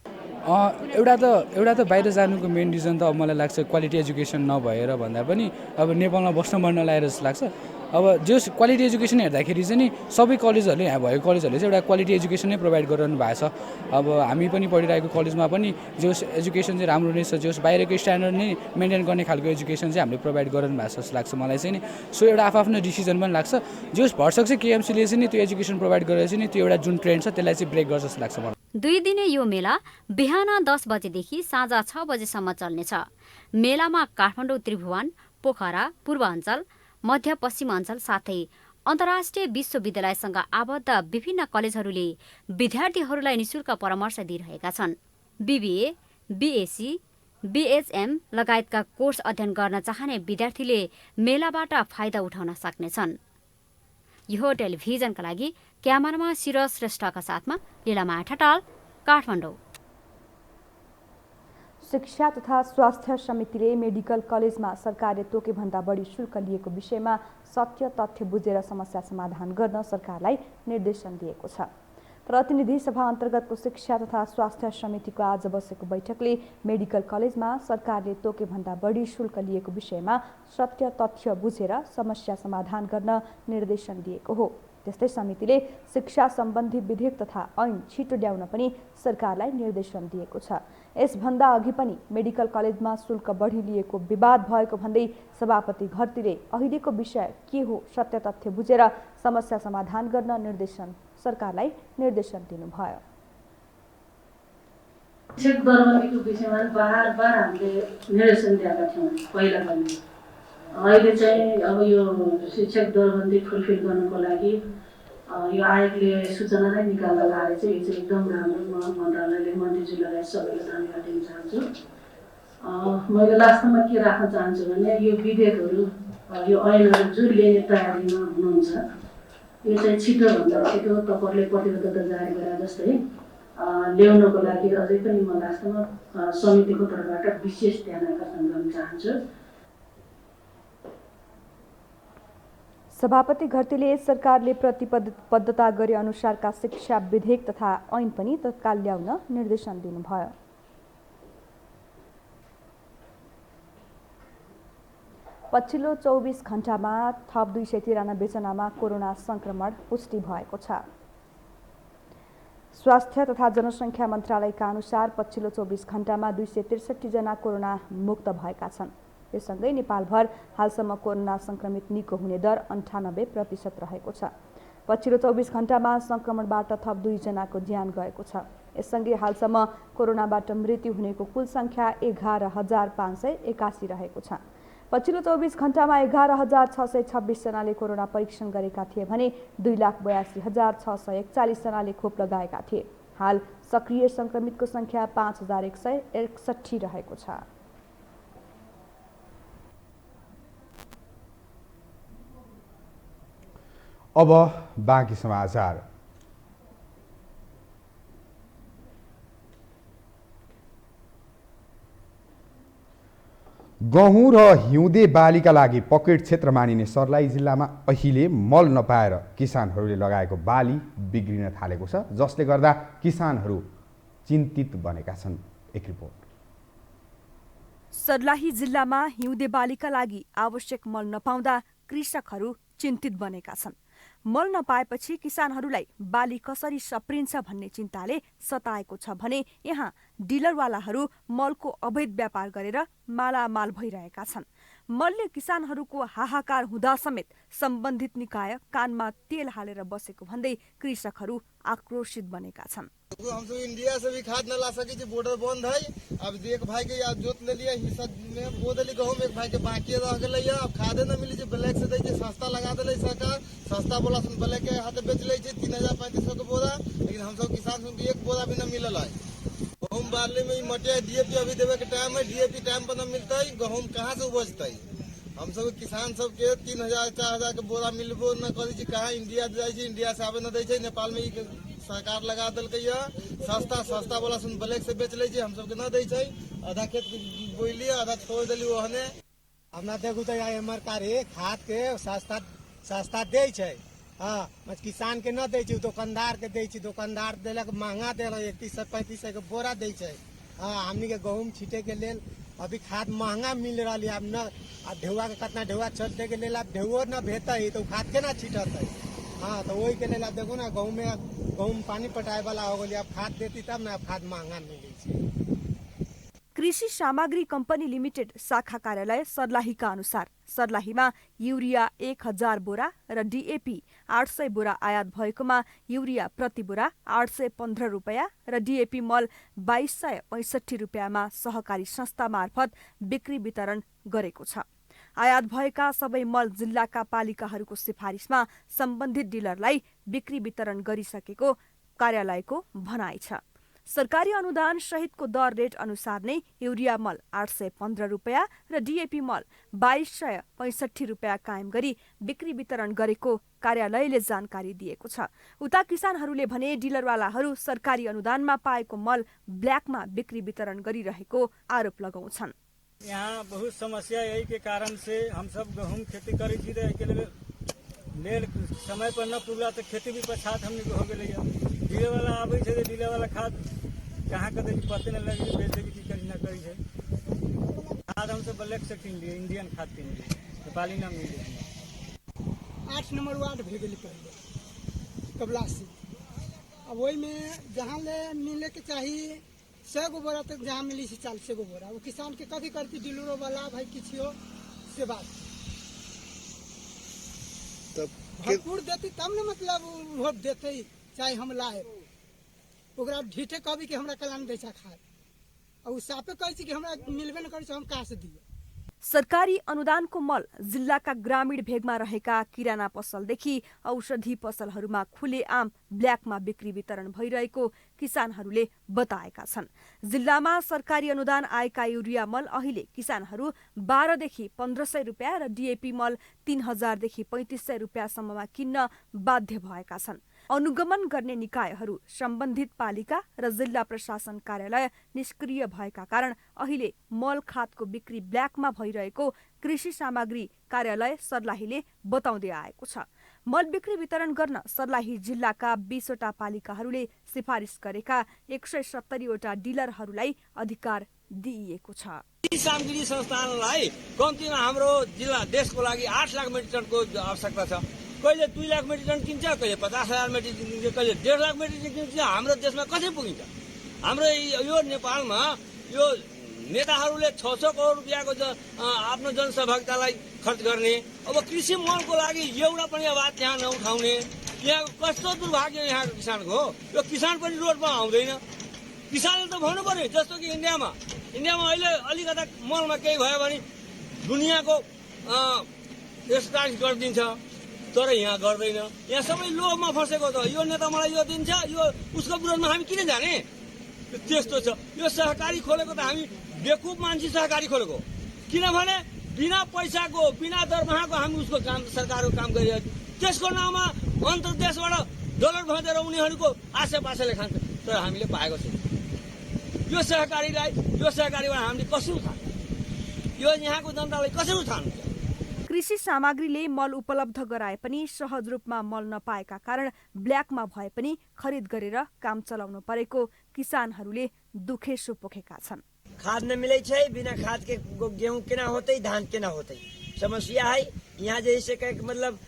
S17: एउटा त बाहिर जानुको मेन रिजन त अब मलाई लाग्छ क्वालिटी एजुकेसन नभएर भन्दा पनि अब नेपालमा बस्न मन नलागेर जस्तो लाग्छ। अब जो क्वालिटी एजुकेसन हेर्दाखेरि चाहिँ नि सबै कलेजहरूले यहाँ भएको कलेजहरूले चाहिँ एउटा क्वालिटी एजुकेसन नै प्रोभाइड गरिरहनु भएको छ। अब हामी पनि पढिरहेको कलेजमा पनि जो एजुकेसन चाहिँ राम्रो नै छ, जो बाहिरको स्ट्यान्डर्ड नै मेन्टेन गर्ने खालको एजुकेसन चाहिँ हामीले प्रोभाइड गरिरहनु भएको जस्तो लाग्छ मलाई चाहिँ नि। सो एउटा आफ्नो डिसिजन पनि लाग्छ जो भरसक चाहिँ केएमसीले चाहिँ नि त्यो एजुकेसन प्रोभाइड गरेर चाहिँ नि त्यो एउटा जुन ट्रेन्ड छ त्यसलाई चाहिँ ब्रेक गर्छ जस्तो लाग्छ मलाई।
S13: 2 दिने यो मेला बिहान 10 बजेदेखि साँझ 6 बजेसम्म चल्नेछ। मेलामा काठमाडौँ, त्रिभुवन, पोखरा, पूर्वाञ्चल, मध्यपश्चिमाञ्चल साथै अन्तर्राष्ट्रिय विश्वविद्यालयसँग आबद्ध विभिन्न कलेजहरूले विद्यार्थीहरूलाई निशुल्क परामर्श दिइरहेका छन्। बीबीए, बीएससी, बीएचएम लगायतका कोर्स अध्ययन गर्न चाहने विद्यार्थीले मेलाबाट फाइदा उठाउन सक्नेछन्। यो टेलिभिजनका लागि क्यामेरामा शिरज श्रेष्ठका साथमा लीलामाया ठटाल, काठमाडौँ।
S2: शिक्षा तथा स्वास्थ्य समितिले मेडिकल कलेजमा सरकारले तोकेभन्दा बढी शुल्क लिएको विषयमा सत्य तथ्य बुझेर समस्या समाधान गर्न सरकारलाई निर्देशन दिएको छ। प्रतिनिधि सभा अन्तर्गतको शिक्षा तथा स्वास्थ्य समितिको आज बसेको बैठकले मेडिकल कलेजमा सरकारले तोकेभन्दा बढी शुल्क लिएको विषयमा सत्य तथ्य बुझेर समस्या समाधान गर्न निर्देशन दिएको हो। त्यस्तै समितिले शिक्षा सम्बन्धी विधेयक तथा ऐन छिटो ल्याउन पनि सरकारलाई निर्देशन दिएको छ। यसभन्दा अघि पनि मेडिकल कलेजमा शुल्क बढी लिएको विवाद भएको भन्दै सभापति घरतीले अहिलेको विषय के हो सत्य तथ्य बुझेर समस्या समाधान गर्न सरकारलाई निर्देशन दिनुभयो।
S18: शिक्षक दरबन्दीको विषयमा बार हामीले निर्देशन दिएका थियौँ पहिला पनि। अहिले चाहिँ अब यो शिक्षक दरबन्दी फुलफिल गर्नको लागि यो आयोगले सूचना नै निकाल्दा लागेको चाहिँ यो चाहिँ एकदम राम्रो। म मन्त्रालयले मन्त्रीज्यूलाई सबैलाई धन्यवाद दिन चाहन्छु। मैले लास्टमा के राख्न चाहन्छु भने यो विधेयकहरू यो ऐनहरू जो लिने तयारीमा हुनुहुन्छ यो चाहिँ छिटोभन्दा छिटो तपाईँहरूले प्रतिबद्धता जारी गरे जस्तै ल्याउनको लागि अझै पनि म लास्टमा समितिको तर्फबाट विशेष ध्यान आकर्षण गर्न चाहन्छु।
S2: सभापति घरतीले सरकारले प्रतिबद्धता गरे अनुसारका शिक्षा विधेयक तथा ऐन पनि तत्काल ल्याउन निर्देशन दिनुभयो। पछिल्लो 24 घण्टामा थप 293 जनामा कोरोना संक्रमण पुष्टि भएको छ। स्वास्थ्य तथा जनसङ्ख्या मन्त्रालयका अनुसार पछिल्लो 24 घण्टामा 263 जना कोरोना मुक्त भएका छन्। यससँगै नेपालभर हालसम्म कोरोना संक्रमित निको हुने दर 98% रहेको छ। पछिल्लो 24 घण्टामा संक्रमणबाट थप 2 जनाको ज्यान गएको छ। यससँगै हालसम्म कोरोनाबाट मृत्यु हुनेको कुल संख्या 11,581 रहेको छ। पछिल्लो 24 घण्टामा 11,626 जनाले कोरोना परीक्षण गरेका थिए भने 2,82,641 जनाले खोप लगाएका थिए। हाल सक्रिय संक्रमितको संख्या 5,161 रहेको छ।
S1: अब बाँकी समाचार। गहुँ र हिउँदे बालीका लागि पकेट क्षेत्र मानिने सर्लाही जिल्लामा अहिले मल नपाएर किसानहरूले लगाएको बाली बिग्रिन थालेको छ, जसले गर्दा किसानहरू चिन्तित बनेका छन्। एक रिपोर्ट।
S2: सर्लाही जिल्लामा हिउँदे बालीका लागि आवश्यक मल नपाउँदा कृषकहरू चिन्तित बनेका छन्। मल नपाएपछि किसानहरूलाई बाली कसरी सप्रिन्छ भन्ने चिन्ताले सताएको छ भने यहाँ डिलरवालाहरू मलको अवैध व्यापार गरेर मालामाल भइरहेका छन्। मलले किसानहरूको हाहाकार हुँदा समेत सम्बन्धित निकाय कानमा तेल हालेर बसेको भन्दै कृषकहरू आक्रोशित बनेका छन्।
S19: हम सब इंडिया से भी खाद न ला सके, बॉर्डर बंद है। अब एक भाई के जोत ले लिया, हिस्सा में बो दिली गहूँ, एक भाई के बाकी रह गए। अब खादे न मिली, ब्लैक से दे सस्ता लगा दिले सरकार। सस्ता बोला ब्लैक के हाथे बेच ले 3000-3500 के बोरा, लेकिन हम सब किसान सुन एक बोरा भी न मिलल है। गहूँ बारले में मटिया DAP अभी देवे के टाइम है, DAP टाइम पर न मिलता है, गहूँ कहाँ से उपजता है। हम सब किसान सब के 3000-4000 के बोरा मिलबो न करे, कहाँ इंडिया जाए, इंडिया से आवे न दे, नेपाल में सरकार लगा दिल सस्ता बोला सुन ब्लैक से बेच ले, हम सबके न दे, आधा खेत बोली आधा छोड़ दिली ओहने।
S20: हमरा देखू तो हमार कार्य खाद के सस्ता दे छै, हाँ किसान के न दे, दुकानदार के दे, दुकानदार दिलक महंगा दे 3100-3500 के बोरा दे, हाँ हमनी के गहूम छीटे के लेल अभी खाद महंगा मिल रहा है। अब न ढेउआ के कितना ढेउआ छीटे के लेल, अब ढेउओ न भेटता है तो खाद के ना छीटत है। हाँ तो वही के लेल अब देखो ना गहूम पानी पटाए वाला हो गई, अब खाद देती तब ना, अब खाद महंगा मिले।
S2: कृषि सामग्री कम्पनी लिमिटेड शाखा कार्यालय सर्लाहीका अनुसार सर्लाहीमा युरिया 1000 बोरा र DAP 800 बोरा आयात भएकोमा युरिया प्रति बोरा 815 रुपियाँ र DAP मल 2265 रुपियाँमा सहकारी संस्था मार्फत बिक्री वितरण गरेको छ। आयात भएका सबै मल जिल्लाका पालिकाहरूको सिफारिसमा सम्बन्धित डिलरलाई बिक्री वितरण गरिसकेको कार्यालयको भनाइ छ। सरकारी अनुदान सहितको दर रेट अनुसार नै युरिया मल 815 रुपियाँ र DAP मल 2265 रुपियाँ कायम गरी बिक्री वितरण गरेको कार्यालयले जानकारी दिएको छ। उता किसानहरूले भने डिलरवालाहरू सरकारी अनुदानमा पाएको मल ब्ल्याकमा बिक्री वितरण गरिरहेको आरोप लगाउँछन्।
S21: यहाँ बहुत समस्या यही के कारण से हम सब गहूम खेती करे लेल समय पर न पुगला तो खेती भी पछात हमने हो गए। डीलर वाला आवे छे, डीलर वाला खाद कहाँ कदे पते न लगे, बेच देवी की करी न करी है। खाद हम सब ब्लैक से किन लिए, इंडियन खाद किन लिए, नेपाली न मिले।
S22: 8 नंबर वार्ड भेज दिली पहले कबला से, अब वही में जहाँ ले मिले के चाहिए 100 गो बोरा तक जहाँ मिली 40 गो बोरा, वो किसान के कभी करती डीलरों वाला भाई किसी हो से बात भरपूर देती तब न, मतलब वोट देते चाहे हम लाए ओकरा ढीठे कभी कि हमरा कलान दैसा खाए, और सापे कहे कि हमरा मिलबे न करे, हम कहाँ से दिए।
S2: सरकारी अनुदानको मल जिल्लाका ग्रामीण भेगमा रहेका किराना पसलदेखि औषधि पसलहरूमा खुलेआम ब्ल्याकमा बिक्री वितरण भइरहेको किसानहरूले बताएका छन्। जिल्लामा सरकारी अनुदान आएका युरिया मल अहिले किसानहरू 12 देखि 1500 रुपियाँ र DAP मल 3000 देखि 3500 रुपियाँसम्ममा किन्न बाध्य भएका छन्। अनुगमन गर्ने निकायहरू सम्बन्धित पालिका र जिल्ला प्रशासन कार्यालय निष्क्रिय भएका कारण अहिले मल खादको बिक्री ब्ल्याकमा भइरहेको कृषि सामग्री कार्यालय सर्लाहीले बताउँदै आएको छ। मल बिक्री वितरण गर्न सर्लाही जिल्लाका 20 वटा पालिकाहरूले सिफारिस गरेका 170 वटा डिलरहरूलाई अधिकार दिइएको छ।
S23: सामग्री संस्थानलाई कम्तीमा हाम्रो जिल्ला देशको लागि 8 लाख मेट्रिक टनको आवश्यकता छ। कहिले 2 लाख मेट्रिक टन किन्छ, कहिले 50,000 मेट्रिक टन किन्छ, कहिले 1.5 लाख मेट्रिक टन किन्छ। हाम्रो देशमा कसरी पुगिन्छ? हाम्रो यो नेपालमा यो नेताहरूले 600 करोड रुपियाँको आफ्नो जनसहभागितालाई खर्च गर्ने, अब कृषि मलको लागि एउटा पनि आवाज त्यहाँ नउठाउने, यहाँको कस्तो दुर्भाग्य यहाँको किसानको हो। यो किसान पनि रोडमा आउँदैन। किसानले त भन्नु पर्यो, जस्तो कि इन्डियामा अहिले अलिकता मलमा केही भयो भने दुनियाँको स्टार्ट गरिदिन्छ, तर यहाँ गर्दैन। यहाँ सबै लोभमा फँसेको त, यो नेता मलाई यो दिन्छ, यो उसको विरोधमा हामी किन जाने? त्यस्तो छ। यो सहकारी खोलेको त हामी बेकुफ मान्छे सहकारी खोलेको, किनभने बिना पैसाको बिना दरमाहाको हामी उसको काम सरकारको काम गरिरहेको छौँ। त्यसको नाममा अन्तर्देशबाट डलर भँदेर उनीहरूको आसेपासेले खान्छ, तर हामीले पाएको छैन। यो सहकारीबाट हामीले कसरी उठाउने? यो यहाँको जनतालाई कसरी उठाउनु?
S2: कृषि सामग्रीले मल उपलब्ध गराए पनि सहज रूपमा मल नपाएका कारण ब्ल्याकमा भए पनि खरिद गरेर काम चलाउनु परेको किसानहरूले दुखेसो पोखेका छन्।
S24: खाद न मिले छै, बिना खाद के गेहूं केना होते, धान केना होते, समस्या है। यहाँ जैसे मतलब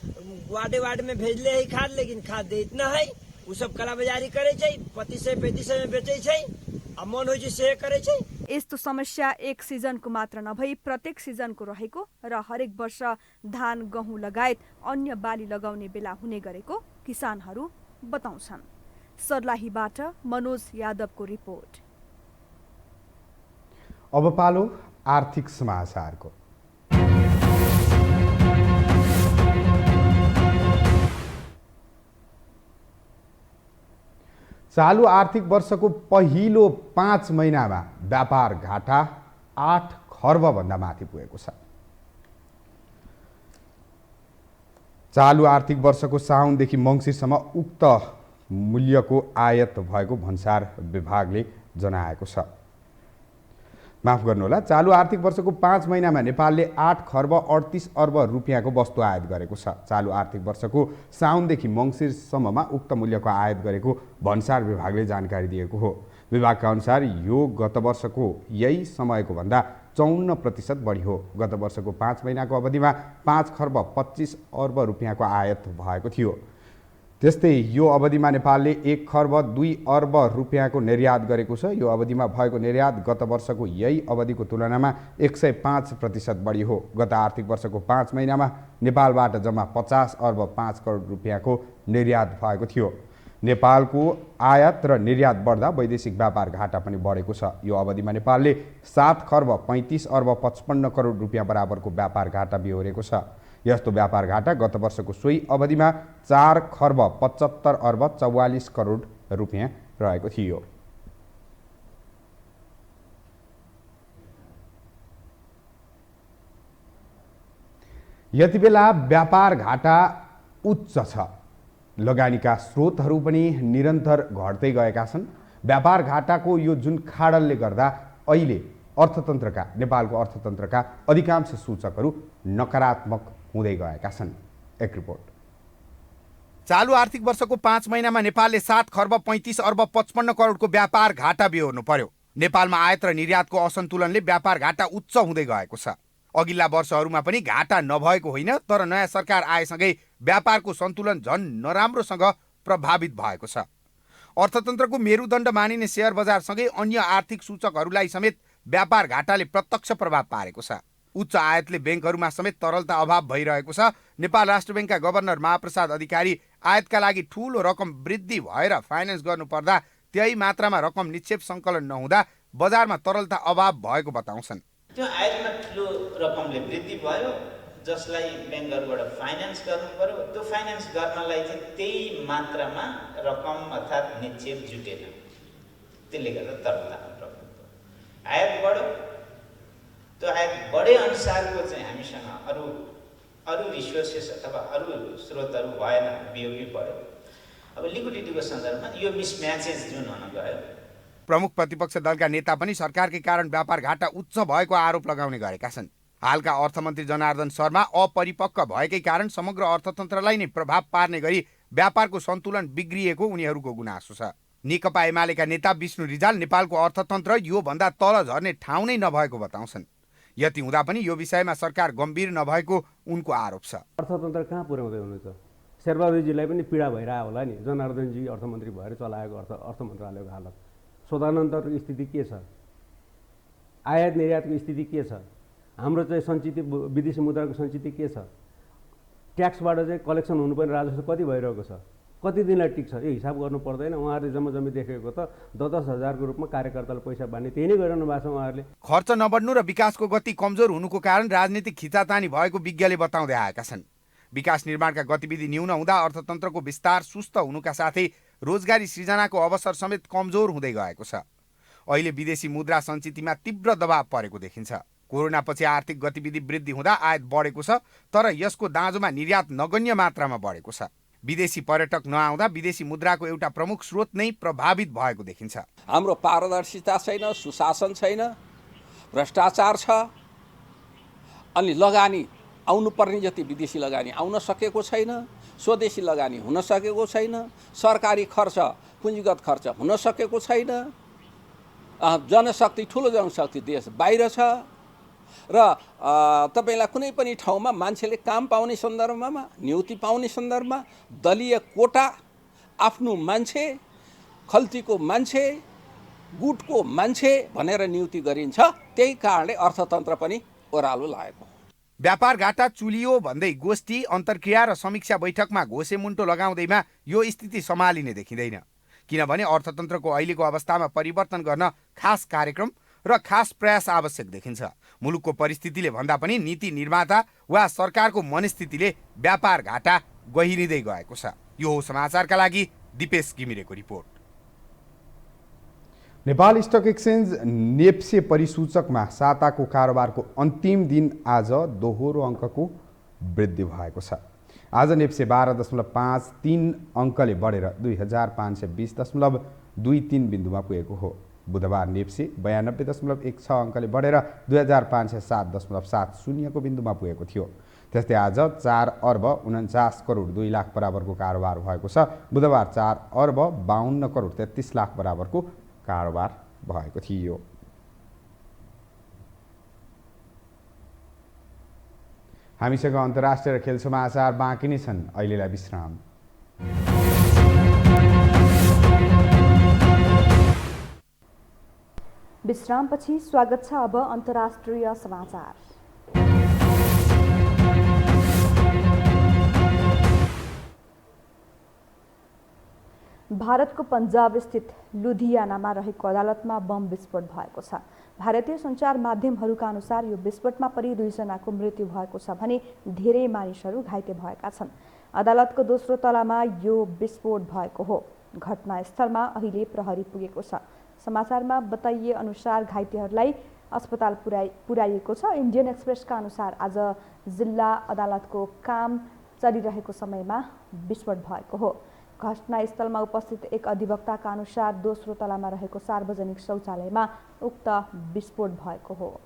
S24: वार्ड में भेजले है खाद, लेकिन खाद दे इतना है, वो सब काला बाजारी करे छै, 2500-3500 में बेचे छै, आ मन हो से करे छै।
S2: यस्तो समस्या एक सिजनको मात्र नभई प्रत्येक सिजनको रहेको र हरेक वर्ष धान गहुँ लगायत अन्य बाली लगाउने बेला हुने गरेको किसानहरू बताउँछन्। सर्लाहीबाट मनोज यादवको रिपोर्ट।
S1: अब पालो आर्थिक समाचारको। चालू आर्थिक वर्षको पहिलो 5 महिनामा व्यापार घाटा 8 खर्ब भन्दा माथि पुगेको छ। चालू आर्थिक वर्षको साउनदेखि मङ्सिरसम्म उक्त मूल्यको आयात भएको भन्सार विभागले जनाएको छ। माफ गर्नुहोला, चालू आर्थिक वर्षको 5 महिनामा नेपालले 8 खर्ब 38 अर्ब रुपियाँको वस्तु आयात गरेको छ। चालू आर्थिक वर्षको साउनदेखि मङ्सिरसम्ममा उक्त मूल्यको आयात गरेको भन्सार विभागले जानकारी दिएको हो। विभागका अनुसार यो गत वर्षको यही समयको भन्दा 54% बढी हो। गत वर्षको 5 महिनाको अवधिमा 5 खर्ब 25 अर्ब रुपियाँको आयात भएको थियो। त्यस्तै यो अवधिमा नेपालले 1 खर्ब 2 अर्ब रुपियाँको निर्यात गरेको छ। यो अवधिमा भएको निर्यात गत वर्षको यही अवधिको तुलनामा 105% बढी हो। गत आर्थिक वर्षको 5 महिनामा नेपालबाट जम्मा 50 अर्ब 5 करोड रुपियाँको निर्यात भएको थियो। नेपालको आयात र निर्यात बढ्दा वैदेशिक व्यापार घाटा पनि बढेको छ। यो अवधिमा नेपालले 7 खर्ब 35 अर्ब 55 करोड रुपियाँ बराबरको व्यापार घाटा बेहोरेको छ। यस्तो व्यापार घाटा गत वर्षको सोही अवधिमा 4 खर्ब 75 अर्ब 44 करोड रुपियाँ रहेको थियो। यति बेला व्यापार घाटा उच्च छ। लगानीका स्रोतहरू पनि निरन्तर घट्दै गएका छन्। व्यापार घाटाको यो जुन खाडलले गर्दा अहिले अर्थतन्त्रका नेपालको अर्थतन्त्रका अधिकांश सूचकहरू नकारात्मक हुँदै गएका छन्। एक रिपोर्ट।
S3: चालू आर्थिक वर्षको 5 महिनामा नेपालले 7 खर्ब 35 अर्ब 55 करोडको व्यापार घाटा बेहोर्नु पर्यो। नेपालमा आयात र निर्यातको असन्तुलनले व्यापार घाटा उच्च हुँदै गएको छ। अघिल्ला वर्षहरूमा पनि घाटा नभएको होइन, तर नयाँ सरकार आएसँगै व्यापारको सन्तुलन झन् नराम्रोसँग प्रभावित भएको छ। अर्थतन्त्रको मेरुदण्ड मानिने शेयर बजारसँगै अन्य आर्थिक सूचकहरूलाई समेत व्यापार घाटाले प्रत्यक्ष प्रभाव पारेको छ। उच्च आयातले ब्याङ्कहरूमा समेत तरलता अभाव भइरहेको छ। नेपाल राष्ट्र ब्याङ्कका गभर्नर महाप्रसाद अधिकारी आयातका लागि ठूलो रकम वृद्धि भएर फाइनेन्स गर्नुपर्दा त्यही मात्रामा रकम निक्षेप सङ्कलन नहुँदा बजारमा तरलता अभाव भएको बताउँछन्।
S4: त्यो आयातमा ठुलो रकमले वृद्धि भयो, जसलाई ब्याङ्कहरूबाट फाइनेन्स गर्नु पर्यो। त्यो फाइनेन्स गर्नलाई चाहिँ त्यही मात्रामा रकम अर्थात् निक्षेप जुटेन। त्यसले गर्दा तरलता आयात बढ्यो। त्यो आयात बढे अनुसारको चाहिँ हामीसँग अरू रिसोर्सेस अथवा अरू स्रोतहरू भएन, बिओपी बढ्यो। अब लिक्विडिटीको सन्दर्भमा यो मिसम्याचेस जुन हुन गयो।
S3: प्रमुख प्रतिपक्ष दलका नेता पनि सरकारकै कारण व्यापार घाटा उच्च भएको आरोप लगाउने गरेका छन्। हालका अर्थमन्त्री जनार्दन शर्मा अपरिपक्व भएकै कारण समग्र अर्थतन्त्रलाई नै प्रभाव पार्ने गरी व्यापारको सन्तुलन बिग्रिएको उनीहरूको गुनासो छ। नेकपा एमालेका नेता विष्णु रिजाल नेपालको अर्थतन्त्र यो भन्दा तल झर्ने ठाउँ नै नभएको बताउँछन्। यति हुँदा पनि यो विषयमा सरकार गम्भीर नभएको उनको आरोप छ।
S5: अर्थतन्त्र कहाँ पुर्याउँदै हुनुहुन्छ? शेरबहादुरजीलाई पनि पीडा भइरहेको होला नि। जनार्दनजी अर्थमन्त्री भएर चलाएको अर्थ मन्त्रालयको हालत, स्वतन्त्रको स्थिति के छ? आयात निर्यातको स्थिति के छ? हाम्रो चाहिँ सञ्चित विदेशी मुद्राको सञ्चित के छ? ट्याक्सबाट चाहिँ कलेक्सन हुनुपर्ने राजस्व कति भइरहेको छ? कति दिनलाई टिक्छ? यो हिसाब गर्नु पर्दैन। उहाँहरूले जम्मी देखेको त 10-10 हजारको रूपमा कार्यकर्तालाई पैसा बाँड्ने, त्यही नै गरिरहनु भएको छ उहाँहरूले।
S3: खर्च नबढ्नु र विकासको गति कमजोर हुनुको कारण राजनीतिक खिचातानी भएको विज्ञले बताउँदै आएका छन्। विकास निर्माणका गतिविधि न्यून हुँदा अर्थतन्त्रको विस्तार सुस्त हुनुका साथै रोजगारी सृजनाको अवसर समेत कमजोर हुँदै गएको छ। अहिले विदेशी मुद्रा सञ्चितमा तीव्र दबाव परेको देखिन्छ। कोरोनापछि आर्थिक गतिविधि वृद्धि हुँदा आयात बढेको छ, तर यसको दाँजोमा निर्यात नगण्य मात्रामा बढेको छ। विदेशी पर्यटक नआउँदा विदेशी मुद्राको एउटा प्रमुख स्रोत नै प्रभावित भएको देखिन्छ।
S7: हाम्रो पारदर्शिता छैन, सुशासन छैन, भ्रष्टाचार छ। अनि लगानी आउनुपर्ने जति विदेशी लगानी आउन सकेको छैन, स्वदेशी लगानी हुन सकेको छैन, सरकारी खर्च पुँजीगत खर्च हुन सकेको छैन। जनशक्ति, ठुलो जनशक्ति देश बाहिर छ र तपाईलाई कुनै पनि ठाउँमा मान्छेले काम पाउने सन्दर्भमा, नियुक्ति पाउने सन्दर्भमा दलीय कोटा, आफ्नो मान्छे, खल्तीको मान्छे गुटको मान्छे भनेर नियुक्ति गरिन्छ, त्यही कारणले अर्थतन्त्र पनि ओह्रालो लागेको।
S3: व्यापार घाटा चुलियो भन्दै गोष्ठी, अन्तर्क्रिया र समीक्षा बैठकमा घोसेमुन्टो लगाउँदैमा यो स्थिति सम्हालिने देखिँदैन। किनभने अर्थतन्त्रको अहिलेको अवस्थामा परिवर्तन गर्न खास कार्यक्रम र खास प्रयास आवश्यक देखिन्छ। मुलुकको परिस्थितिले भन्दा पनि नीति निर्माता वा सरकारको मनस्थितिले व्यापार घाटा गहिरिँदै गएको छ। यो हो समाचारका लागि दिपेश घिमिरेको रिपोर्ट।
S1: नेपाल स्टक एक्सचेन्ज नेप्से परिसूचकमा साताको कारोबारको अन्तिम दिन आज दोहोरो अङ्कको वृद्धि भएको छ। आज नेप्से 12.53 अङ्कले बढेर 2520.23 बिन्दुमा पुगेको हो। बुधबार नेप्से 92.16 अङ्कले बढेर 2507.70 बिन्दुमा पुगेको थियो। त्यस्तै आज 4 अर्ब 49 करोड 2 लाख बराबरको कारोबार भएको छ। बुधबार 4 अर्ब 52 करोड 33 लाख बराबरको कारोबार भएको थियो। हामीसँग अन्तर्राष्ट्रिय र खेल समाचार बाँकी नै छन्। अहिलेलाई विश्राम।
S2: विश्रामपछि स्वागत छ अब अन्तर्राष्ट्रिय समाचार। भारतको पन्जाब स्थित लुधियानामा रहेको अदालतमा बम विस्फोट भएको छ। भारतीय सञ्चार माध्यमहरूका अनुसार यो विस्फोटमा परि 2 जनाको मृत्यु भएको छ भने धेरै मानिसहरू घाइते भएका छन्। अदालतको दोस्रो तलामा यो विस्फोट भएको हो। घटनास्थलमा अहिले प्रहरी पुगेको छ। समाचारमा बताइए अनुसार घाइतेहरूलाई अस्पताल पुर्याइएको छ। इन्डियन एक्सप्रेसका अनुसार आज जिल्ला अदालतको काम चलिरहेको समयमा विस्फोट भएको हो। घटनास्थलमा उपस्थित एक अधिवक्ताका अनुसार दोस्रो तलामा रहेको सार्वजनिक शौचालयमा उक्त विस्फोट भएको हो।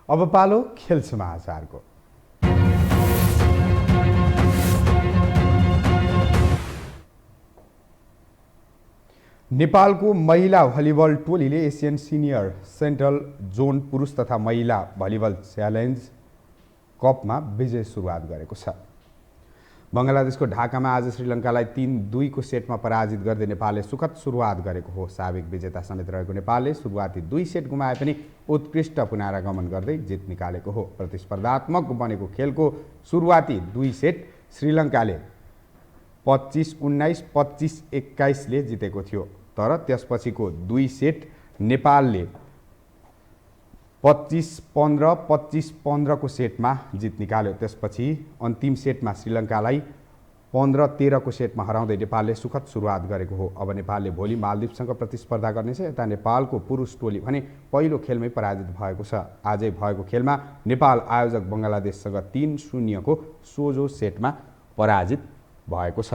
S1: अब पालो खेल समाचारको। नेपालको महिला भलिबल टोलीले एसियन सिनियर सेन्ट्रल जोन पुरुष तथा महिला भलिबल च्यालेन्ज कपमा विजय सुरुवात गरेको छ। बङ्गलादेशको ढाकामा आज श्रीलङ्कालाई 3-2 को सेटमा पराजित गर्दै नेपालले सुखद सुरुवात गरेको हो। साबिक विजेता समेत रहेको नेपालले सुरुवाती 2 सेट गुमाए पनि उत्कृष्ट पुनरागमन गर्दै जित निकालेको हो। प्रतिस्पर्धात्मक बनेको खेलको सुरुवाती 2 सेट श्रीलङ्काले 25-19, 25-21 ले जितेको थियो। तर त्यसपछिको 2 सेट नेपालले 25-15, 25-15 को सेटमा जित निकाल्यो। त्यसपछि अन्तिम सेटमा श्रीलङ्कालाई 15-13 को सेटमा हराउँदै नेपालले सुखद सुरुवात गरेको हो। अब नेपालले भोलि मालदिप्ससँग प्रतिस्पर्धा गर्नेछ। यता नेपालको पुरुष टोली भने पहिलो खेलमै पराजित भएको छ। आजै भएको खेलमा नेपाल आयोजक बङ्गलादेशसँग 3-0 को सोझो सेटमा पराजित भएको छ।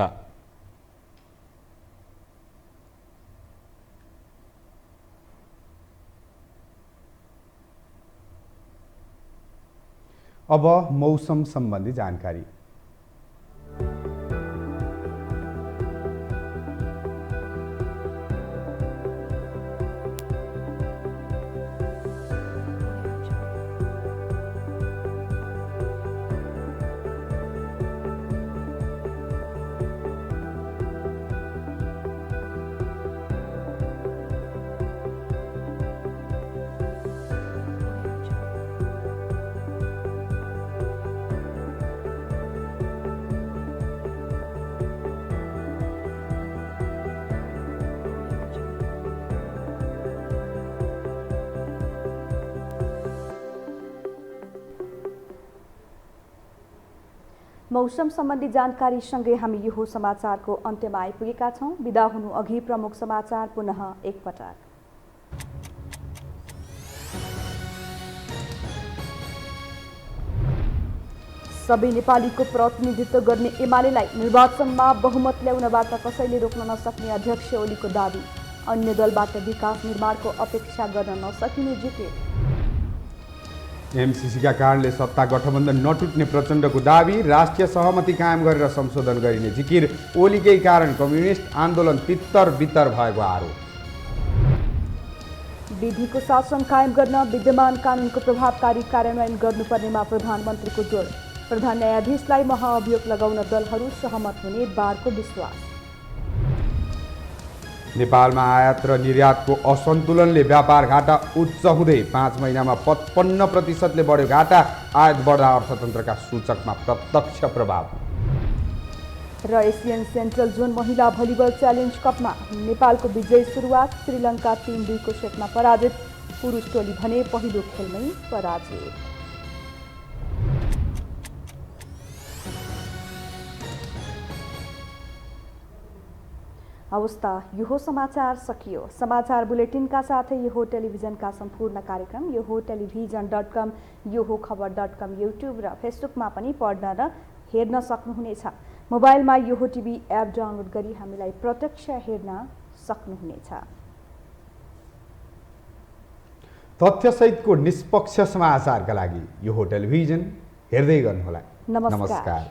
S1: अब मौसम सम्बन्धी जानकारी।
S2: मौसम सम्बन्धी जानकारीसँगै हामी यो समाचारको अन्त्यमा आइपुगेका छौँ। बिदा हुनु अघि प्रमुख समाचार पुनः एकपटक। सबै नेपालीको प्रतिनिधित्व गर्ने एमालेलाई निर्वाचनमा बहुमत ल्याउनबाट कसैले रोक्न नसक्ने अध्यक्ष ओलीको दाबी। अन्य दलबाट विकास निर्माणको अपेक्षा गर्न नसकिने जिकिर।
S1: एमसीसीका कारणले सत्ता गठबन्धन नटुट्ने प्रचण्डको दाबी। राष्ट्रिय सहमति कायम गरेर संशोधन गरिने जिकिर। ओलीकै कारण कम्युनिस्ट आन्दोलन तित्तर बित्तर भएको आरोप।
S2: विधिको शासन कायम गर्न विद्यमान कानुनको प्रभावकारी कार्यान्वयन गर्नुपर्नेमा प्रधानमन्त्रीको जोड। प्रधान न्यायाधीशलाई महाअभियोग लगाउन दलहरू सहमत हुने बारको विश्वास।
S1: नेपालमा आयात र निर्यातको असन्तुलनले व्यापार घाटा उच्च हुँदै 5 महिनामा 55%ले बढ्यो घाटा। आयात बढ्दा अर्थतन्त्रका सूचकमा प्रत्यक्ष प्रभाव।
S2: र एसियन सेन्ट्रल जोन महिला भलिबल च्यालेन्ज कपमा नेपालको विजयी सुरुवात। श्रीलङ्का 3-2 सेटमा पराजित। पुरुष टोली भने पहिलो खेलमै पराजित। अवस्था यो हो समाचार सकियो। समाचार बुलेटिनका साथै यो हो टेलिभिजनका सम्पूर्ण कार्यक्रम यो हो टेलिभिजन.com, यो हो खबर.com, युट्युब र फेसबुकमा पनि पढ्न र हेर्न सक्नुहुनेछ। मोबाइलमा यो हो टिभी एप डाउनलोड गरी हामीलाई प्रत्यक्ष हेर्न सक्नुहुनेछ।
S1: तथ्यसहितको निष्पक्ष समाचारका लागि यो हो टेलिभिजन हेर्दै गर्नुहोला।
S2: नमस्कार।